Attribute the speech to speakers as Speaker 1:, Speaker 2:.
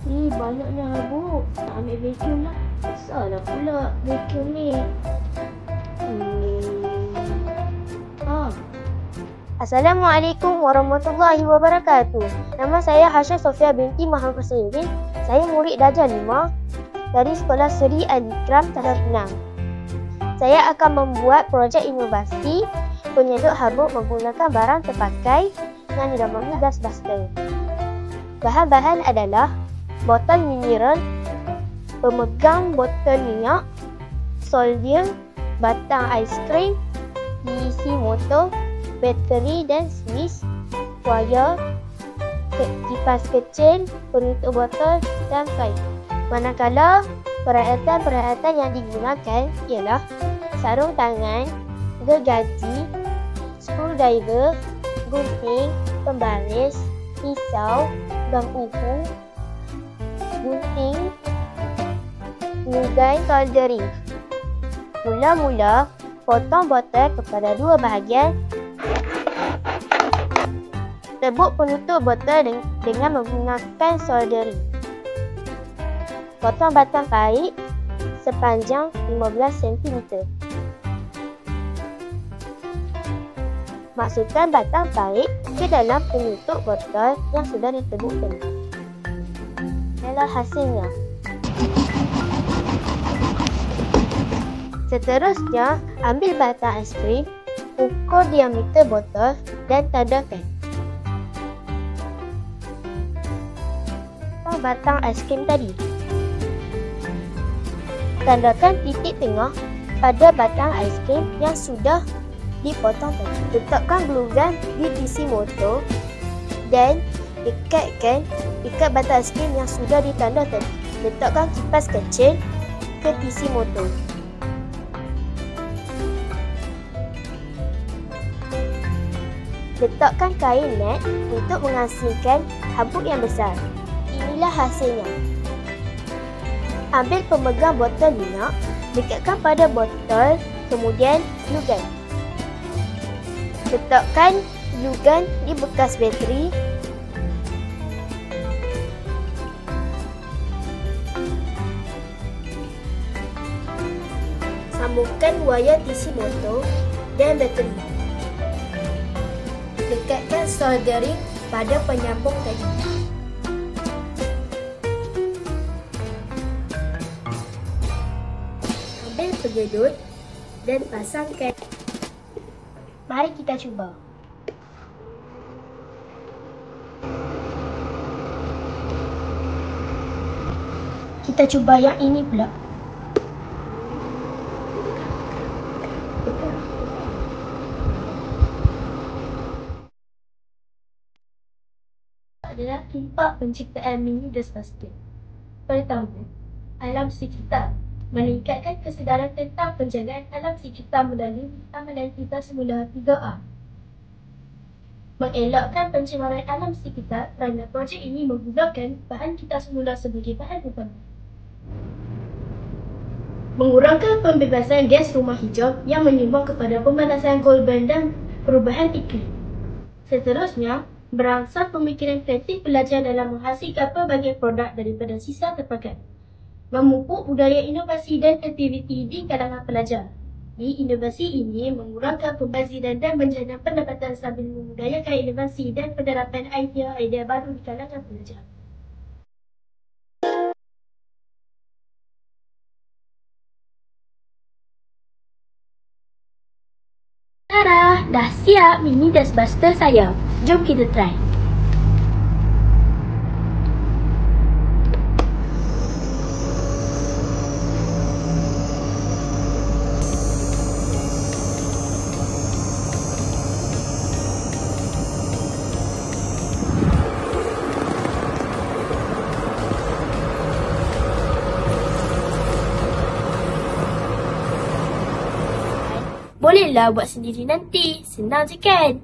Speaker 1: Banyaknya habuk. Nak ambil vacuum lah. Salah pula vacuum ni.
Speaker 2: Assalamualaikum warahmatullahi wabarakatuh. Nama saya Hasha Sofia binti Muhammad Hussein. Saya murid darjah 5 dari Sekolah Seri Al-Ikram Tahap 6. Saya akan membuat projek inovasi penyedut habuk menggunakan barang terpakai yang dinamai dustbuster. Bahan-bahan adalah botol mineral, pemegang botol minyak, solder, batang aiskrim, diisi motor, bateri dan switch, wire, kipas kecil, penutup botol dan pipe. Manakala peralatan-peralatan yang digunakan ialah sarung tangan, gergaji, screwdriver, gunting, pembaris, pisau, gam uhu, gunting, glue gun, soldering. Mula-mula, potong botol kepada dua bahagian. Tebuk penutup botol dengan menggunakan soldering. Potong batang paip sepanjang 15 cm. Masukkan batang paip ke dalam penutup botol yang sudah ditebuk tadi. Inilah hasilnya. Seterusnya, ambil batang aiskrim, ukur diameter botol dan tandakan. Batang aiskrim tadi. Tandakan titik tengah pada batang aiskrim yang sudah dipotong tadi. Letakkan glue gun di diisi motor dan ikat batang aiskrim yang sudah ditanda tadi. Letakkan kipas kecil ke diisi motor. Letakkan kain net untuk menghasilkan habuk yang besar. Inilah hasilnya. Ambil pemegang botol minyak, dekatkan pada botol, kemudian glue gun. Letakkan glue gun di bekas bateri. Sambungkan wayar diisi motor dan bateri. Dekatkan soldering pada penyambung tadi. Ambil penjedut dan pasangkan. Mari kita cuba. Kita cuba yang ini pula. Adalah impak penciptaan mini dustbuster. Pertama, alam sekitar. Meningkatkan kesedaran tentang penjagaan alam sekitar melalui amalan kita semula 3A. Mengelakkan pencemaran alam sekitar kerana projek ini menggunakan bahan kita semula sebagai bahan utama. Mengurangkan pembebasan gas rumah hijau yang menyumbang kepada pemanasan global dan perubahan iklim. Seterusnya, berangsur pemikiran kreatif pelajar dalam menghasilkan pelbagai produk daripada sisa terpakai. Memupuk budaya inovasi dan aktiviti di kalangan pelajar. Di inovasi ini mengurangkan pembaziran dan menjana pendapatan sambil memudayakan inovasi dan penerapan idea-idea baru di kalangan pelajar. Tara, dah siap mini dustbuster saya. Jom kita try. Bolehlah buat sendiri nanti. Senang je kan?